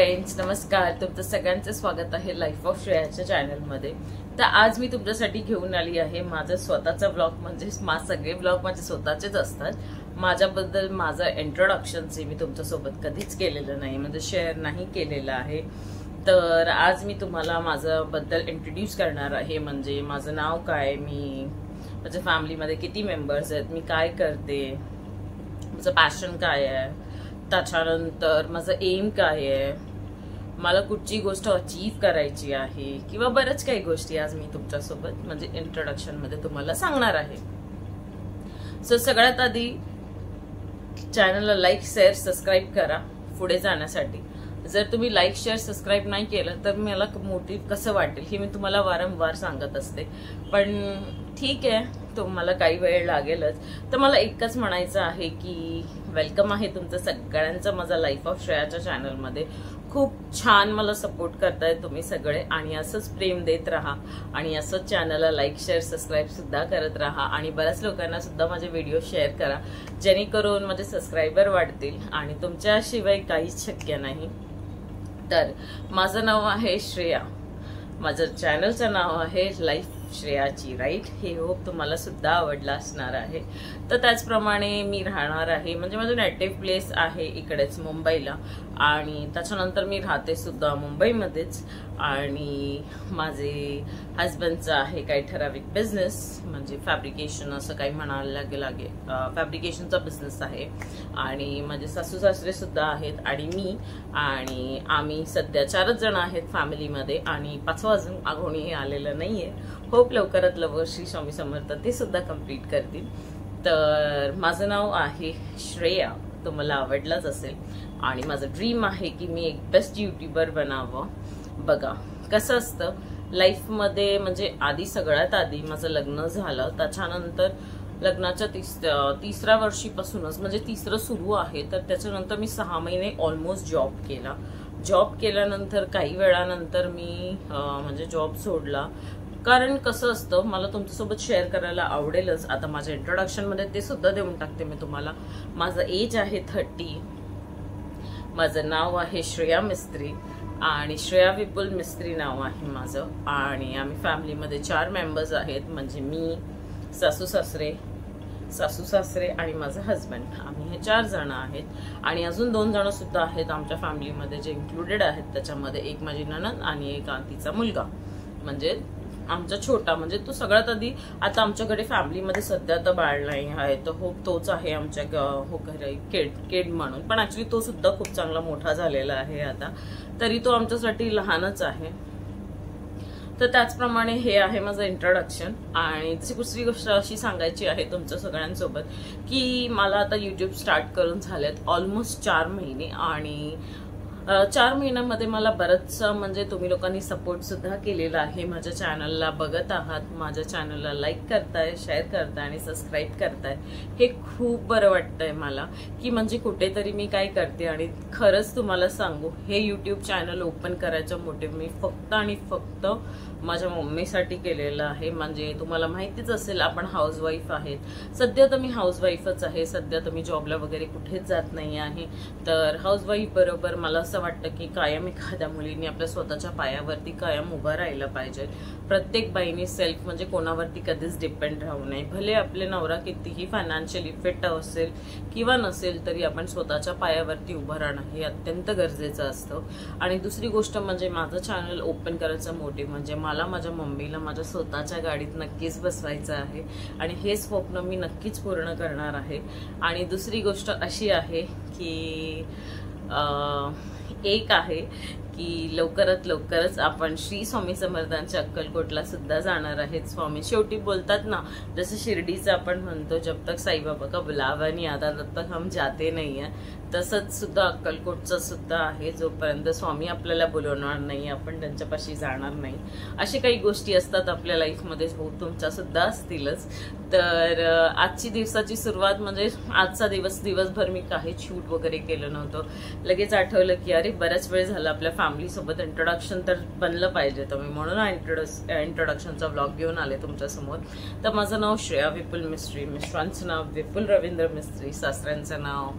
Friends, नमस्कार. तुमचं सगळ्यांचं स्वागत आहे लाईफ ऑफ श्रेयाच्या चॅनलमध्ये. तर आज मी तुमच्यासाठी घेऊन आली आहे माझा स्वतःचा ब्लॉग. म्हणजे सगळे ब्लॉग माझे स्वतःचेच असतात. माझ्याबद्दल माझं इंट्रोडक्शनचे मी तुमच्यासोबत कधीच केलेलं नाही, म्हणजे शेअर नाही केलेलं आहे. तर आज मी तुम्हाला माझ्याबद्दल इंट्रोड्यूस करणार आहे. म्हणजे माझं नाव काय, मी माझ्या फॅमिलीमध्ये किती मेंबर्स आहेत, मी काय करते, माझं पॅशन काय आहे, त्याच्यानंतर माझं एम काय आहे, मला कुठची गोष्ट अचीव करायची आहे, किंवा बऱ्याच काही गोष्टी आज मी तुमच्यासोबत म्हणजे इंट्रोडक्शन मध्ये तुम्हाला सांगणार आहे. सो सगळ्यात आधी चॅनलला लाईक, शेअर, सबस्क्राईब करा पुढे जाण्यासाठी. जर तुम्ही लाईक, शेअर, सबस्क्राईब नाही केलं तर मला मोटिव्ह कसं वाटेल हे मी तुम्हाला वारंवार सांगत असते. पण ठीक आहे, तुम्हाला काही वेळ लागेलच. तर मला एकच म्हणायचं आहे की वेलकम आहे तुमचं सगळ्यांचं माझा लाईफ ऑफ श्रेयाच्या चॅनलमध्ये. खूप छान मला सपोर्ट करताय तुम्ही सगळे, आणि असंच प्रेम देत राहा, आणि असंच चॅनलला लाईक, शेअर, सबस्क्राईब सुद्धा करत राहा, आणि बऱ्याच लोकांना सुद्धा माझे व्हिडिओ शेअर करा, जेणेकरून माझे सबस्क्रायबर वाढतील, आणि तुमच्याशिवाय काहीच शक्य नाही. तर माझं नाव आहे श्रेया, माझं चॅनलचं नाव आहे लाईफ श्रेयाची, राईट. हे होप तुम्हाला सुद्धा आवडलं असणार आहे. तर त्याचप्रमाणे मी राहणार आहे, म्हणजे माझं नेटिव्ह प्लेस आहे इकडेच मुंबईला, आणि त्याच्यानंतर मी राहते सुद्धा मुंबईमध्येच. आणि माझे हजबंडचं आहे काही ठराविक बिझनेस, म्हणजे फॅब्रिकेशन असं काही म्हणायला लागेल, फॅब्रिकेशनचा बिझनेस आहे. आणि माझे सासू सासरे सुद्धा आहेत, आणि मी, आणि आम्ही सध्या 4च जण आहेत फॅमिलीमध्ये, आणि 5वं अजून कोणीही आलेलं नाहीये. होप लवकरात लवकर श्री स्वामी समर्थ ते सुद्धा कंप्लीट करतील. तर माझं नाव आहे श्रेया, तुम्हाला आवडलंच असेल, आणि माझं ड्रीम आहे की मी एक बेस्ट युट्यूबर बनावं. बघा कसं असतं लाईफमध्ये, म्हणजे आधी सगळ्यात आधी माझं लग्न झालं, त्याच्यानंतर लग्नाच्या तिसऱ्या वर्षीपासूनच, म्हणजे तिसरं सुरू आहे, तर त्याच्यानंतर मी 6 महिने ऑलमोस्ट जॉब केला. जॉब केल्यानंतर काही वेळानंतर मी म्हणजे जॉब सोडला. कारण कसं असतं, मला तुमच्यासोबत शेअर करायला आवडेलच. आता माझ्या इंट्रोडक्शनमध्ये ते सुद्धा देऊन टाकते मी तुम्हाला. माझं एज आहे 30, माझं नाव आहे श्रेया मिस्त्री, आणि श्रेया विपुल मिस्त्री नाव आहे माझं. आणि आम्ही फॅमिलीमध्ये 4 मेंबर्स आहेत, म्हणजे मी, सासू सासरे आणि माझं हजबंड. आम्ही हे 4 जण आहेत, आणि अजून 2 जण सुद्धा आहेत आमच्या फॅमिलीमध्ये जे इन्क्लुडेड आहेत. त्याच्यामध्ये एक माझी नणंद आणि एक तिचा मुलगा, म्हणजे आमचा छोटा, म्हणजे तो सगळ्यात आधी. आता आमच्याकडे फॅमिलीमध्ये सध्या तर बाळ नाही आहे, तर होप तोच आहे आमच्या घरी केड म्हणून. पण ऍक्च्युली तो सुद्धा खूप चांगला मोठा झालेला आहे आता, तरी तो आमच्यासाठी लहानच आहे. तर त्याचप्रमाणे हे आहे माझं इंट्रोडक्शन. आणि दुसरी गोष्ट अशी सांगायची आहे तुमच्या सगळ्यांसोबत की मला आता युट्यूब स्टार्ट करून झालेत ऑलमोस्ट 4 महिने, आणि 4 महिन्यामध्ये मला बरंच, म्हणजे तुम्ही लोकांनी सपोर्ट सुद्धा केलेला आहे. माझ्या चॅनलला बघत आहात, माझ्या चॅनलला लाईक करताय, शेअर करताय आणि सबस्क्राईब करताय. हे खूप बरं वाटतंय मला, की म्हणजे कुठेतरी मी काय करते. आणि खरंच तुम्हाला सांगू, हे युट्यूब चॅनल ओपन करायचं मोटिव्ह मी फक्त आणि फक्त माझ्या मम्मीसाठी केलेलं आहे. म्हणजे तुम्हाला माहितीच असेल, आपण हाऊसवाईफ आहेत. सध्या तर मी हाऊसवाईफच आहे, सध्या तर मी जॉबला वगैरे कुठेच जात नाही आहे. तर हाऊसवाईफ बरोबर मला असं वाटतं की कायम एखाद्या मुलीने आपल्या स्वतःच्या पायावरती कायम उभं राहिलं पाहिजे. प्रत्येक बाईने सेल्फ, म्हणजे कोणावरती कधीच डिपेंड राहू नये. भले आपले नवरा कितीही फायनान्शियली फिट असेल किंवा नसेल, तरी आपण स्वतःच्या पायावरती उभं राहणं हे अत्यंत गरजेचं असतं. आणि दुसरी गोष्ट म्हणजे माझं चॅनल ओपन करायचं मोटिव्ह म्हणजे मला माझ्या मम्मीला माझ्या स्वतःच्या गाडीत नक्कीच बसवायचं आहे, आणि हे स्वप्न मी नक्कीच पूर्ण करणार आहे. आणि दुसरी गोष्ट अशी आहे की एक आहे की लवकरच आपण श्री स्वामी समर्थांच्या अक्कलकोटला सुद्धा जाणार आहेत. स्वामी शेवटी बोलतात ना, जसं शिर्डीचं आपण म्हणतो, जब तक साईबाबा का बुलावा नहीं आता तब तक हम जाते नहीं है, तसंच सुद्धा अक्कलकोटचं सुद्धा आहे. जोपर्यंत स्वामी आपल्याला बोलवणार नाही, आपण त्यांच्यापाशी जाणार नाही. अशी काही गोष्टी असतात आपल्या लाईफमध्ये, हो तुमच्या सुद्धा असतीलच. तर आजची दिवसाची सुरुवात, म्हणजे आजचा दिवसभर मी काही शूट वगैरे केलं नव्हतं. लगेच आठवलं की अरे बराच वेळ झाला आपल्या फॅमिली सोबत इंट्रोडक्शन तर बनलं पाहिजे, तर मी म्हणून इंट्रोडक्शनचा व्लॉग घेऊन आले तुमच्या समोर. तर माझं नाव श्रेया विपुल मिस्त्री, मिस्टरांचं नाव विपुल रवींद्र मिस्त्री, सासऱ्यांचं नाव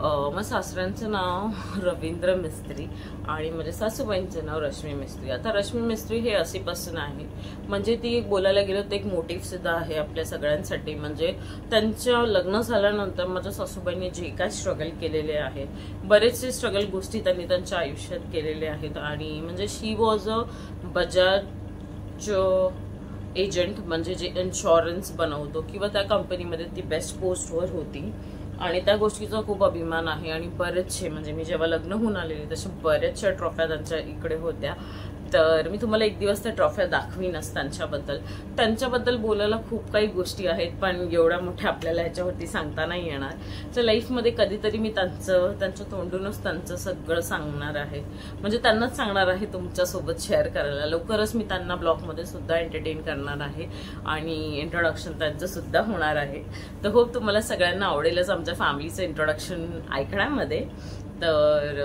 मग सासऱ्यांचं नाव रवींद्र मिस्त्री आणि माझ्या सासूबाईंचं नाव रश्मी मिस्त्री. आता रश्मी मिस्त्री हे अशीपासून आहे, म्हणजे ती बोलायला गेलो तर एक मोटिव्ह सुद्धा आहे आपल्या सगळ्यांसाठी. म्हणजे त्यांच्या लग्न झाल्यानंतर माझ्या सासूबाईंनी जे काय स्ट्रगल केलेले आहे, बरेचसे स्ट्रगल गोष्टी त्यांनी त्यांच्या आयुष्यात केलेले आहेत. आणि म्हणजे शी वॉज अ बजाज एजंट, म्हणजे जे इन्शुरन्स बनवतो किंवा त्या कंपनीमध्ये ती बेस्ट पोस्टवर होती आणि त्या गोष्टीचा खूप अभिमान आहे. आणि बरेचसे म्हणजे मी जेव्हा लग्न होऊन आलेली तसे बऱ्याचशा ट्रॉफ्या त्यांच्या इकडे होत्या. तर मी तुम्हाला एक दिवस त्या ट्रॉफ्या दाखवीनच त्यांच्याबद्दल बोलायला खूप काही गोष्टी आहेत, पण एवढ्या मोठ्या आपल्याला ह्याच्यावरती सांगता नाही येणार. तर लाईफमध्ये कधीतरी मी त्यांच्या तोंडूनच त्यांचं सगळं सांगणार आहे, म्हणजे त्यांनाच सांगणार आहे तुमच्यासोबत शेअर करायला. लवकरच मी त्यांना ब्लॉगमध्ये सुद्धा एंटरटेन करणार आहे आणि इंट्रोडक्शन त्यांचं सुद्धा होणार आहे. तर होप तुम्हाला सगळ्यांना आवडेलच आमच्या फॅमिलीचं इंट्रोडक्शन ऐकण्यामध्ये. तर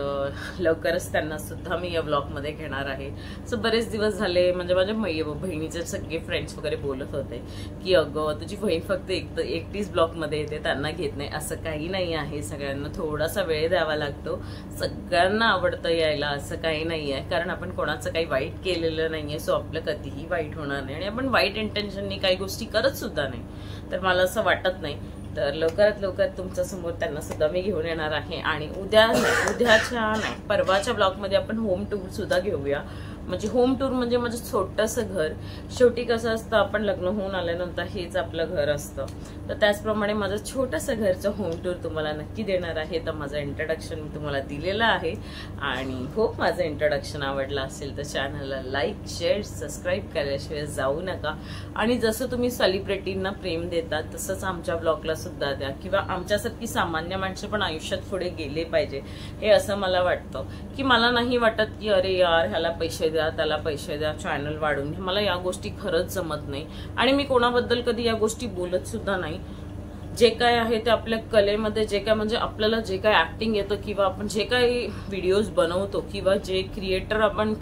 लवकरच त्यांना सुद्धा मी या ब्लॉगमध्ये घेणार आहे. सो बरेच दिवस झाले म्हणजे माझ्या बहिणीचे सगळे फ्रेंड्स वगैरे बोलत होते की अगं तुझी बहीण फक्त एकटीच ब्लॉगमध्ये येते, त्यांना घेत नाही. असं काही नाही आहे, सगळ्यांना थोडासा वेळ द्यावा लागतो. सगळ्यांना आवडतं यायला असं काही नाही आहे, कारण आपण कोणाचं काही वाईट केलेलं नाही आहे. सो आपलं कधीही वाईट होणार नाही आणि आपण वाईट इंटेन्शननी काही गोष्टी करत सुद्धा नाही. तर मला असं वाटत नाही. तर लवकरात लवकर तुमच्या समोर त्यांना सुद्धा मी घेऊन येणार आहे. आणि उद्याच्या नाही परवाच्या ब्लॉगमध्ये आपण होम टूर सुद्धा घेऊया. म्हणजे होम टूर म्हणजे माझं छोटंसं घर. शेवटी कसं असतं, आपण लग्न होऊन आल्यानंतर हेच आपलं घर असतं. तर त्याचप्रमाणे माझं छोटंसं घरचं होम टूर तुम्हाला नक्की देणार आहे. तर माझं इंट्रोडक्शन मी तुम्हाला दिलेलं आहे आणि होप माझं इंट्रोडक्शन आवडलं असेल तर चॅनलला लाईक शेअर सबस्क्राईब केल्याशिवाय जाऊ नका. आणि जसं तुम्ही सेलिब्रिटींना प्रेम देता तसंच आमच्या ब्लॉगला सुद्धा द्या, किंवा आमच्यासारखी सामान्य माणसं पण आयुष्यात पुढे गेले पाहिजे हे असं मला वाटतं. की मला नाही वाटत की अरे यार ह्याला पैसे द्या त्याला पैसे द्या चॅनल वाढून, मला या गोष्टी खरंच जमत नाही. आणि मी कोणाबद्दल कधी या गोष्टी बोलत सुद्धा नाही. जे काय आहे ते आपल्या कलेमध्ये जे काय म्हणजे आपल्याला जे काय ऍक्टिंग येतं किंवा आपण जे काही व्हिडिओज बनवतो किंवा जे क्रिएटर आपण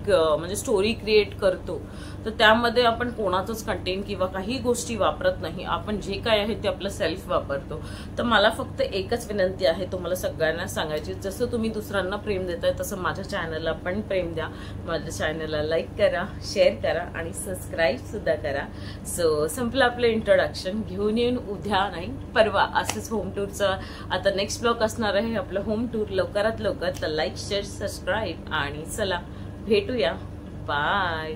म्हणजे स्टोरी क्रिएट करतो, तर त्यामध्ये आपण कोणाचंच कंटेंट किंवा काही गोष्टी वापरत नाही. आपण जे काय आहे ते आपलं सेल्फ वापरतो. तर मला फक्त एकच विनंती आहे तुम्हाला सगळ्यांना सांगायची, जसं तुम्ही दुसऱ्यांना प्रेम देताय तसं माझ्या चॅनलला पण प्रेम द्या. माझ्या चॅनलला लाईक करा, शेअर करा आणि सबस्क्राईब सुद्धा करा. सो संपलं आपलं इंट्रोडक्शन. घेऊन येऊन उद्या नाही परवा असंच होम टूरचं आता नेक्स्ट ब्लॉग असणार आहे आपलं होम टूर लवकरात लवकर. तर लाईक शेअर सबस्क्राईब आणि चला भेटूया. बाय.